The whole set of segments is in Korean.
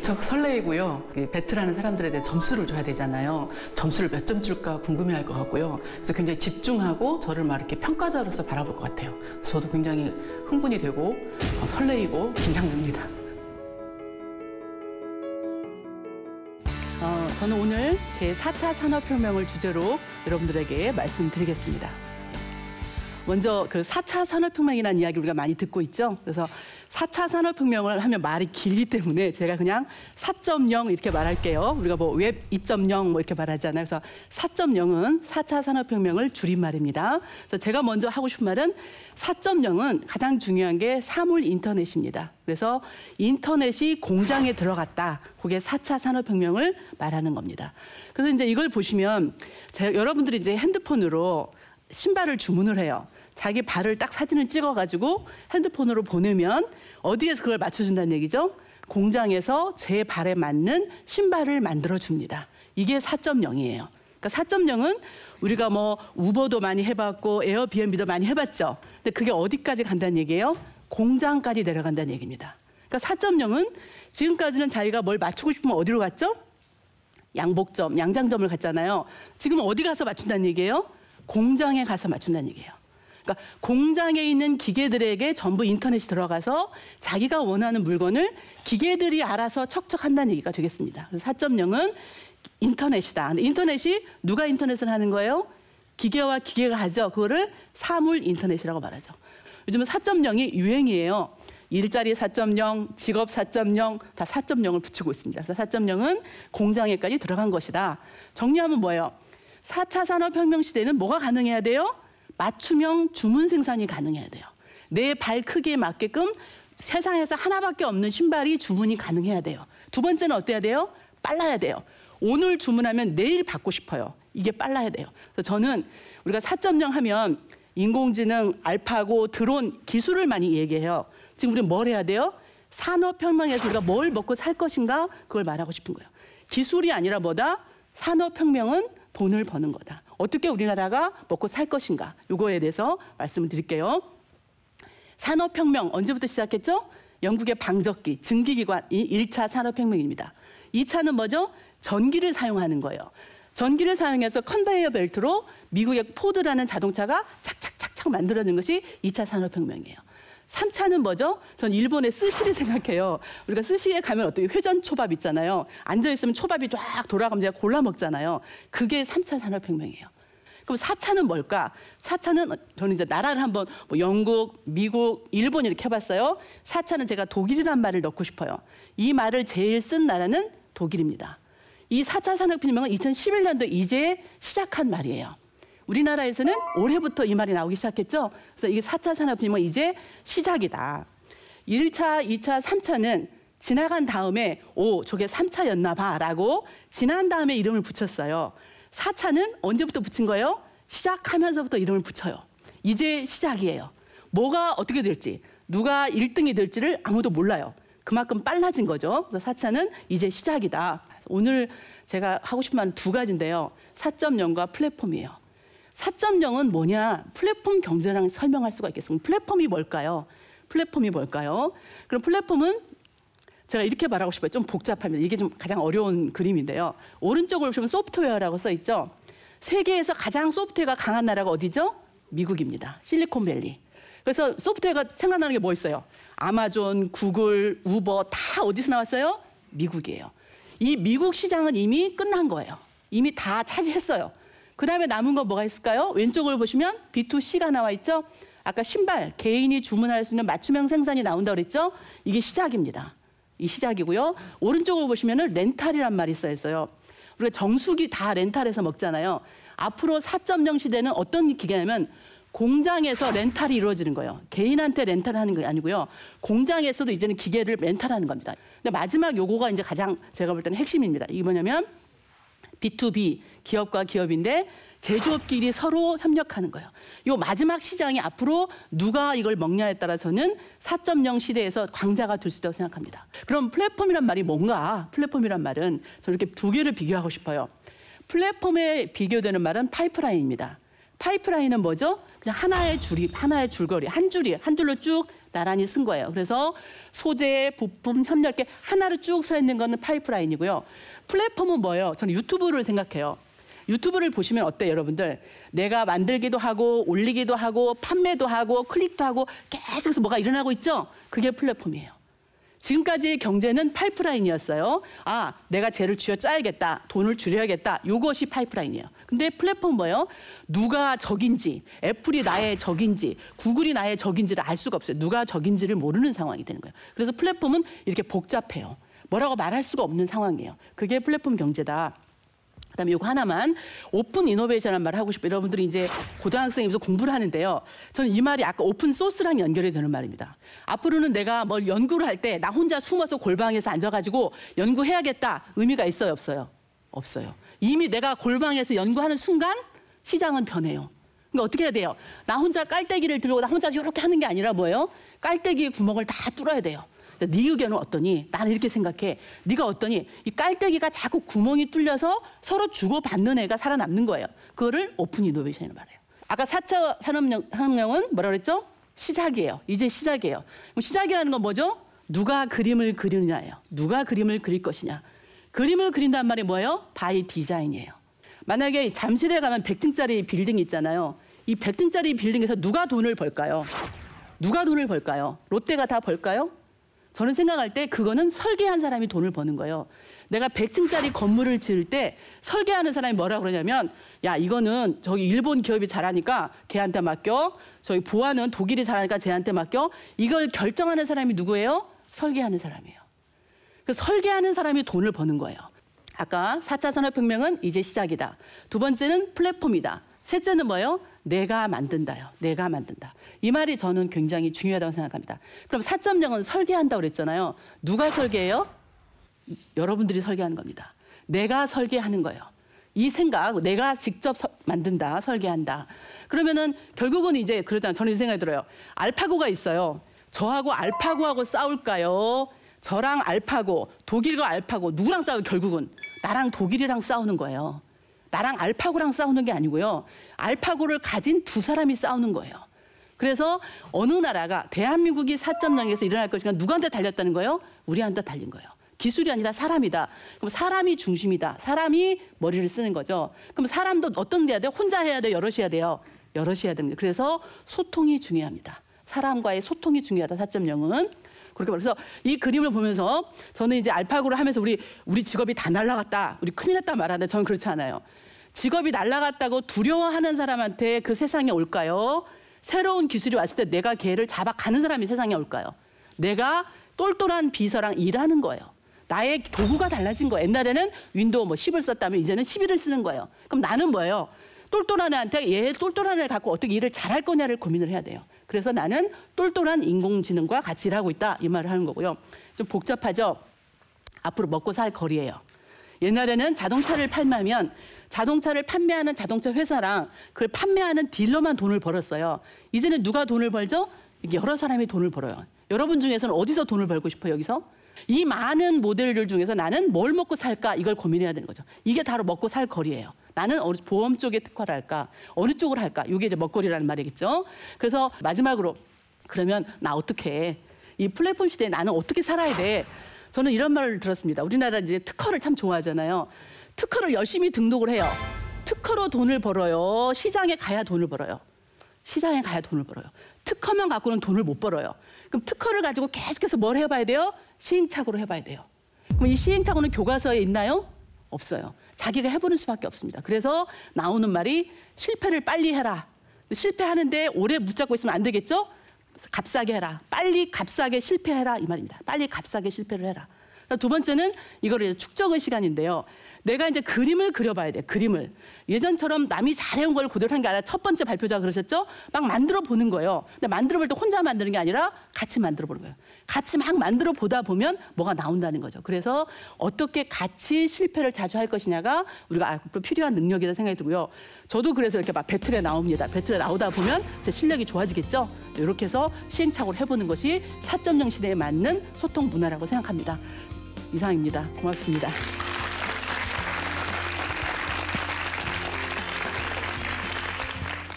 무척 설레이고요. 배틀하는 사람들에 대해 점수를 줘야 되잖아요. 점수를 몇 점 줄까 궁금해할 것 같고요. 그래서 굉장히 집중하고 저를 막 이렇게 평가자로서 바라볼 것 같아요. 저도 굉장히 흥분이 되고 설레이고 긴장됩니다. 저는 오늘 제 4차 산업혁명을 주제로 여러분들에게 말씀드리겠습니다. 먼저 그 4차 산업혁명이라는 이야기 우리가 많이 듣고 있죠. 그래서 4차 산업혁명을 하면 말이 길기 때문에 제가 그냥 4.0 이렇게 말할게요. 우리가 뭐 웹 2.0 뭐 이렇게 말하잖아요. 그래서 4.0은 4차 산업혁명을 줄임말입니다. 그래서 제가 먼저 하고 싶은 말은 4.0은 가장 중요한 게 사물 인터넷입니다. 그래서 인터넷이 공장에 들어갔다. 그게 4차 산업혁명을 말하는 겁니다. 그래서 이제 이걸 보시면 여러분들이 이제 핸드폰으로 신발을 주문을 해요. 자기 발을 딱 사진을 찍어가지고 핸드폰으로 보내면 어디에서 그걸 맞춰준다는 얘기죠? 공장에서 제 발에 맞는 신발을 만들어줍니다. 이게 4.0이에요. 그러니까 4.0은 우리가 뭐 우버도 많이 해봤고 에어비앤비도 많이 해봤죠. 근데 그게 어디까지 간다는 얘기예요? 공장까지 내려간다는 얘기입니다. 그러니까 4.0은 지금까지는 자기가 뭘 맞추고 싶으면 어디로 갔죠? 양복점, 양장점을 갔잖아요. 지금 어디 가서 맞춘다는 얘기예요? 공장에 가서 맞춘다는 얘기예요. 그러니까 공장에 있는 기계들에게 전부 인터넷이 들어가서 자기가 원하는 물건을 기계들이 알아서 척척한다는 얘기가 되겠습니다. 그래서 4.0은 인터넷이다. 근데 인터넷이 누가 인터넷을 하는 거예요? 기계와 기계가 하죠. 그거를 사물 인터넷이라고 말하죠. 요즘은 4.0이 유행이에요. 일자리 4.0, 직업 4.0 다 4.0을 붙이고 있습니다. 그래서 4.0은 공장에까지 들어간 것이다. 정리하면 뭐예요? 4차 산업혁명 시대는 뭐가 가능해야 돼요? 맞춤형 주문 생산이 가능해야 돼요. 내 발 크기에 맞게끔 세상에서 하나밖에 없는 신발이 주문이 가능해야 돼요. 두 번째는 어때야 돼요? 빨라야 돼요. 오늘 주문하면 내일 받고 싶어요. 이게 빨라야 돼요. 그래서 저는 우리가 4.0 하면 인공지능, 알파고, 드론 기술을 많이 얘기해요. 지금 우리는 뭘 해야 돼요? 산업혁명에서 우리가 뭘 먹고 살 것인가? 그걸 말하고 싶은 거예요. 기술이 아니라 뭐다? 산업혁명은 돈을 버는 거다. 어떻게 우리나라가 먹고 살 것인가? 이거에 대해서 말씀을 드릴게요. 산업혁명 언제부터 시작했죠? 영국의 방적기, 증기기관, 이 1차 산업혁명입니다. 2차는 뭐죠? 전기를 사용하는 거예요. 전기를 사용해서 컨베이어 벨트로 미국의 포드라는 자동차가 착착착착 만들어진 것이 2차 산업혁명이에요. 3차는 뭐죠? 전 일본의 스시를 생각해요. 우리가 스시에 가면 어떻게 회전 초밥 있잖아요. 앉아있으면 초밥이 쫙 돌아가면 제가 골라 먹잖아요. 그게 3차 산업혁명이에요. 그럼 4차는 뭘까? 4차는 저는 이제 나라를 한번 뭐 영국, 미국, 일본 이렇게 해봤어요. 4차는 제가 독일이란 말을 넣고 싶어요. 이 말을 제일 쓴 나라는 독일입니다. 이 4차 산업혁명은 2011년도 이제 시작한 말이에요. 우리나라에서는 올해부터 이 말이 나오기 시작했죠. 그래서 이게 4차 산업혁명은 이제 시작이다. 1차, 2차, 3차는 지나간 다음에 저게 3차였나 봐 라고 지난 다음에 이름을 붙였어요. 4차는 언제부터 붙인 거예요? 시작하면서부터 이름을 붙여요. 이제 시작이에요. 뭐가 어떻게 될지, 누가 1등이 될지를 아무도 몰라요. 그만큼 빨라진 거죠. 그래서 4차는 이제 시작이다. 오늘 제가 하고 싶은 말은 두 가지인데요. 4.0과 플랫폼이에요. 4.0은 뭐냐? 플랫폼 경제랑 설명할 수가 있겠습니다. 플랫폼이 뭘까요? 플랫폼이 뭘까요? 그럼 플랫폼은 제가 이렇게 말하고 싶어요. 좀 복잡합니다. 이게 좀 가장 어려운 그림인데요. 오른쪽으로 보시면 소프트웨어라고 써 있죠. 세계에서 가장 소프트웨어가 강한 나라가 어디죠? 미국입니다. 실리콘밸리. 그래서 소프트웨어가 생각나는 게 뭐 있어요? 아마존, 구글, 우버 다 어디서 나왔어요? 미국이에요. 이 미국 시장은 이미 끝난 거예요. 이미 다 차지했어요. 그 다음에 남은 건 뭐가 있을까요? 왼쪽을 보시면 B2C가 나와 있죠? 아까 신발, 개인이 주문할 수 있는 맞춤형 생산이 나온다고 그랬죠? 이게 시작입니다. 이 시작이고요. 오른쪽으로 보시면 렌탈이란 말이 써 있어요. 우리가 정수기 다 렌탈해서 먹잖아요. 앞으로 4.0 시대는 어떤 기계냐면 공장에서 렌탈이 이루어지는 거예요. 개인한테 렌탈하는 게 아니고요. 공장에서도 이제는 기계를 렌탈하는 겁니다. 근데 마지막 요거가 이제 가장 제가 볼 때는 핵심입니다. 이게 뭐냐면 B2B, 기업과 기업인데 제조업끼리 서로 협력하는 거예요. 이 마지막 시장이 앞으로 누가 이걸 먹냐에 따라서는 4.0 시대에서 강자가 될 수 있다고 생각합니다. 그럼 플랫폼이란 말이 뭔가? 플랫폼이란 말은 저는 이렇게 두 개를 비교하고 싶어요. 플랫폼에 비교되는 말은 파이프라인입니다. 파이프라인은 뭐죠? 그냥 하나의 줄거리, 한 줄로 쭉 나란히 쓴 거예요. 그래서 소재, 부품, 협력계 하나로 쭉 서 있는 거는 파이프라인이고요. 플랫폼은 뭐예요? 저는 유튜브를 생각해요. 유튜브를 보시면 어때요, 여러분들? 내가 만들기도 하고 올리기도 하고 판매도 하고 클릭도 하고 계속해서 뭐가 일어나고 있죠? 그게 플랫폼이에요. 지금까지 경제는 파이프라인이었어요. 아, 내가 쟤를 쥐어짜야겠다. 돈을 줄여야겠다. 이것이 파이프라인이에요. 근데 플랫폼 뭐예요? 누가 적인지, 애플이 나의 적인지, 구글이 나의 적인지를 알 수가 없어요. 누가 적인지를 모르는 상황이 되는 거예요. 그래서 플랫폼은 이렇게 복잡해요. 뭐라고 말할 수가 없는 상황이에요. 그게 플랫폼 경제다. 그다음에 이거 하나만 오픈 이노베이션이라는 말을 하고 싶어요. 여러분들이 이제 고등학생이면서 공부를 하는데요. 저는 이 말이 아까 오픈 소스랑 연결이 되는 말입니다. 앞으로는 내가 뭘 연구를 할 때 나 혼자 숨어서 골방에서 앉아가지고 연구해야겠다. 의미가 있어요, 없어요? 없어요. 이미 내가 골방에서 연구하는 순간 시장은 변해요. 그러니까 어떻게 해야 돼요? 나 혼자 깔때기를 들고 나 혼자 이렇게 하는 게 아니라 뭐예요? 깔때기의 구멍을 다 뚫어야 돼요. 네 의견은 어떠니? 나는 이렇게 생각해. 네가 어떠니? 이 깔때기가 자꾸 구멍이 뚫려서 서로 주고받는 애가 살아남는 거예요. 그거를 오픈 이노베이션이라고 말해요. 아까 4차 산업혁명은 뭐라 그랬죠? 시작이에요. 이제 시작이에요. 그럼 시작이라는 건 뭐죠? 누가 그림을 그리느냐예요. 누가 그림을 그릴 것이냐. 그림을 그린다는 말이 뭐예요? 바이 디자인이에요. 만약에 잠실에 가면 100층짜리 빌딩이 있잖아요. 이 100층짜리 빌딩에서 누가 돈을 벌까요? 누가 돈을 벌까요? 롯데가 다 벌까요? 저는 생각할 때 그거는 설계한 사람이 돈을 버는 거예요. 내가 100층짜리 건물을 지을 때 설계하는 사람이 뭐라 그러냐면 야 이거는 저기 일본 기업이 잘하니까 걔한테 맡겨. 저기 보안은 독일이 잘하니까 쟤한테 맡겨. 이걸 결정하는 사람이 누구예요? 설계하는 사람이에요. 그 설계하는 사람이 돈을 버는 거예요. 아까 4차 산업혁명은 이제 시작이다. 두 번째는 플랫폼이다. 셋째는 뭐예요? 내가 만든다요. 내가 만든다. 이 말이 저는 굉장히 중요하다고 생각합니다. 그럼 4.0은 설계한다고 그랬잖아요. 누가 설계해요? 여러분들이 설계하는 겁니다. 내가 설계하는 거예요. 이 생각, 내가 직접 만든다, 설계한다. 그러면은 결국은 이제 그러잖아요. 저는 이 생각이 들어요. 알파고가 있어요. 저하고 알파고하고 싸울까요? 저랑 알파고, 독일과 알파고 누구랑 싸워요? 결국은 나랑 독일이랑 싸우는 거예요. 나랑 알파고랑 싸우는 게 아니고요. 알파고를 가진 두 사람이 싸우는 거예요. 그래서 어느 나라가 대한민국이 4.0에서 일어날 것인가 누구한테 달렸다는 거예요? 우리한테 달린 거예요. 기술이 아니라 사람이다. 그럼 사람이 중심이다. 사람이 머리를 쓰는 거죠. 그럼 사람도 어떤 게 해야 돼요? 혼자 해야 돼요? 여럿이 해야 돼요? 여럿이 해야 됩니다. 그래서 소통이 중요합니다. 사람과의 소통이 중요하다. 4.0은. 그렇게 말해서 이 그림을 보면서 저는 이제 알파고를 하면서 우리 직업이 다 날아갔다. 우리 큰일 났다 말하는데 저는 그렇지 않아요. 직업이 날아갔다고 두려워하는 사람한테 그 세상에 올까요? 새로운 기술이 왔을 때 내가 걔를 잡아가는 사람이 세상에 올까요? 내가 똘똘한 비서랑 일하는 거예요. 나의 도구가 달라진 거예요. 옛날에는 윈도우 10을 썼다면 이제는 11을 쓰는 거예요. 그럼 나는 뭐예요? 똘똘한 애한테 얘 똘똘한 애를 갖고 어떻게 일을 잘할 거냐를 고민을 해야 돼요. 그래서 나는 똘똘한 인공지능과 같이 일하고 있다. 이 말을 하는 거고요. 좀 복잡하죠? 앞으로 먹고 살 거리예요. 옛날에는 자동차를 팔면 자동차를 판매하는 자동차 회사랑 그걸 판매하는 딜러만 돈을 벌었어요. 이제는 누가 돈을 벌죠? 여러 사람이 돈을 벌어요. 여러분 중에서는 어디서 돈을 벌고 싶어요, 여기서? 이 많은 모델들 중에서 나는 뭘 먹고 살까? 이걸 고민해야 되는 거죠. 이게 바로 먹고 살 거리예요. 나는 보험 쪽에 특화를 할까? 어느 쪽으로 할까? 이게 이제 먹거리라는 말이겠죠. 그래서 마지막으로 그러면 나 어떻게 해? 이 플랫폼 시대에 나는 어떻게 살아야 돼? 저는 이런 말을 들었습니다. 우리나라 이제 특허를 참 좋아하잖아요. 특허를 열심히 등록을 해요. 특허로 돈을 벌어요. 시장에 가야 돈을 벌어요. 시장에 가야 돈을 벌어요. 특허만 갖고는 돈을 못 벌어요. 그럼 특허를 가지고 계속해서 뭘 해봐야 돼요? 시행착오를 해봐야 돼요. 그럼 이 시행착오는 교과서에 있나요? 없어요. 자기가 해보는 수밖에 없습니다. 그래서 나오는 말이 실패를 빨리 해라. 실패하는데 오래 붙잡고 있으면 안 되겠죠? 값싸게 해라. 빨리 값싸게 실패해라. 이 말입니다. 빨리 값싸게 실패를 해라. 두 번째는 이거를 축적의 시간인데요. 내가 이제 그림을 그려봐야 돼. 그림을. 예전처럼 남이 잘해온 걸 그대로 하는 게 아니라 첫 번째 발표자가 그러셨죠? 막 만들어 보는 거예요. 근데 만들어 볼 때 혼자 만드는 게 아니라 같이 만들어 보는 거예요. 같이 막 만들어 보다 보면 뭐가 나온다는 거죠. 그래서 어떻게 같이 실패를 자주 할 것이냐가 우리가 앞으로 필요한 능력이다 생각이 들고요. 저도 그래서 이렇게 막 배틀에 나옵니다. 배틀에 나오다 보면 제 실력이 좋아지겠죠? 이렇게 해서 시행착오를 해보는 것이 4.0 시대에 맞는 소통 문화라고 생각합니다. 이상입니다. 고맙습니다.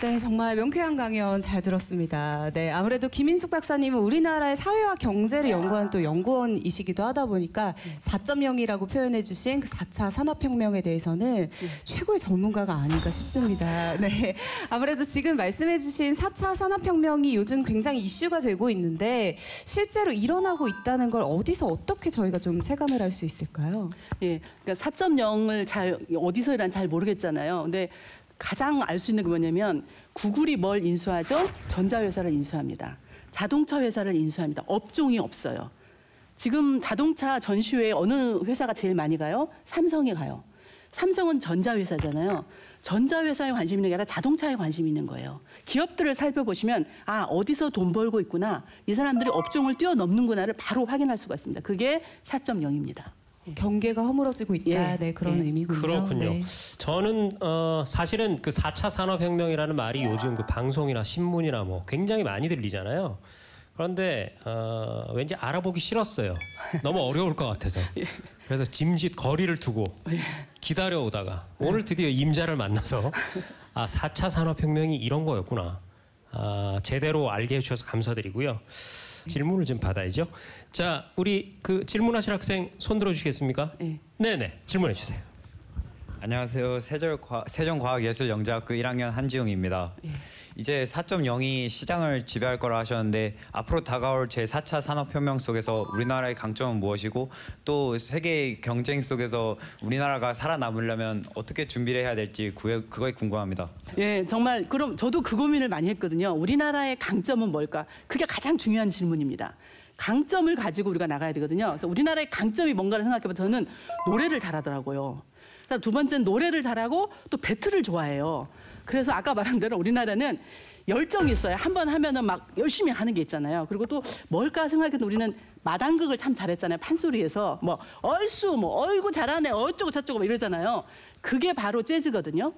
네, 정말 명쾌한 강연 잘 들었습니다. 네, 아무래도 김인숙 박사님은 우리나라의 사회와 경제를 연구한 또 연구원이시기도 하다 보니까 4.0이라고 표현해 주신 그 4차 산업혁명에 대해서는 최고의 전문가가 아닌가 싶습니다. 네, 아무래도 지금 말씀해 주신 4차 산업혁명이 요즘 굉장히 이슈가 되고 있는데 실제로 일어나고 있다는 걸 어디서 어떻게 저희가 좀 체감을 할 수 있을까요? 예, 그러니까 4.0을 어디서 일하는지 잘 모르겠잖아요. 근데 가장 알 수 있는 게 뭐냐면 구글이 뭘 인수하죠? 전자회사를 인수합니다. 자동차 회사를 인수합니다. 업종이 없어요. 지금 자동차 전시회에 어느 회사가 제일 많이 가요? 삼성이 가요. 삼성은 전자회사잖아요. 전자회사에 관심 있는 게 아니라 자동차에 관심 있는 거예요. 기업들을 살펴보시면 아 어디서 돈 벌고 있구나. 이 사람들이 업종을 뛰어넘는구나를 바로 확인할 수가 있습니다. 그게 4.0입니다. 경계가 허물어지고 있다. 네, 그런 의미군요. 그렇군요. 네. 저는 사실은 그 4차 산업혁명이라는 말이 요즘 그 방송이나 신문이나 뭐 굉장히 많이 들리잖아요. 그런데 왠지 알아보기 싫었어요. 너무 어려울 것 같아서. 그래서 짐짓 거리를 두고 기다려오다가 오늘 드디어 임자를 만나서 아 4차 산업혁명이 이런 거였구나. 제대로 알게 해주셔서 감사드리고요. 질문을 좀 받아야죠. 자, 우리 그 질문하실 학생 손 들어주시겠습니까? 네. 네네, 질문해 주세요. 안녕하세요. 세종과학예술영재학교 1학년 한지웅입니다. 이제 4.0이 시장을 지배할 거라 하셨는데 앞으로 다가올 제4차 산업혁명 속에서 우리나라의 강점은 무엇이고 또 세계의 경쟁 속에서 우리나라가 살아남으려면 어떻게 준비를 해야 될지 그거에 궁금합니다. 예, 정말 그럼 저도 그 고민을 많이 했거든요. 우리나라의 강점은 뭘까? 그게 가장 중요한 질문입니다. 강점을 가지고 우리가 나가야 되거든요. 그래서 우리나라의 강점이 뭔가를 생각해보면 저는 노래를 잘하더라고요. 그다음 두 번째는 노래를 잘하고 또 배틀을 좋아해요. 그래서 아까 말한 대로 우리나라는 열정이 있어요. 한번 하면은 막 열심히 하는 게 있잖아요. 그리고 또 뭘까 생각해도 우리는 마당극을 참 잘했잖아요. 판소리에서 뭐 얼쑤 뭐 어이구 잘하네 어쩌고 저쩌고 뭐 이러잖아요. 그게 바로 재즈거든요.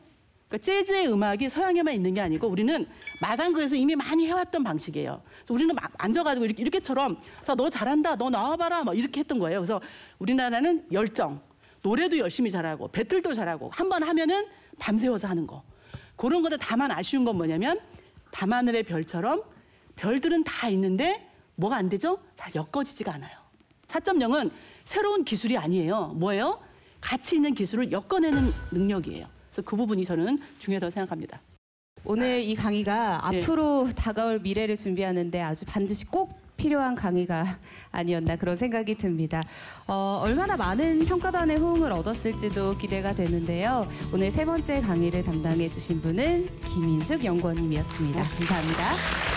그러니까 재즈의 음악이 서양에만 있는 게 아니고 우리는 마당극에서 이미 많이 해왔던 방식이에요. 그래서 우리는 막 앉아가지고 이렇게처럼 자, 너 잘한다, 너 나와봐라, 막 이렇게 했던 거예요. 그래서 우리나라는 열정, 노래도 열심히 잘하고 배틀도 잘하고 한번 하면은 밤새워서 하는 거. 그런 것들 다만 아쉬운 건 뭐냐면 밤하늘의 별처럼 별들은 다 있는데 뭐가 안 되죠? 잘 엮어지지가 않아요. 4.0은 새로운 기술이 아니에요. 뭐예요? 가치 있는 기술을 엮어내는 능력이에요. 그래서 그 부분이 저는 중요하다고 생각합니다. 오늘 이 강의가 앞으로 다가올 미래를 준비하는데 아주 반드시 꼭 필요한 강의가 아니었나 그런 생각이 듭니다. 얼마나 많은 평가단의 호응을 얻었을지도 기대가 되는데요. 오늘 세 번째 강의를 담당해 주신 분은 김인숙 연구원님이었습니다. 감사합니다.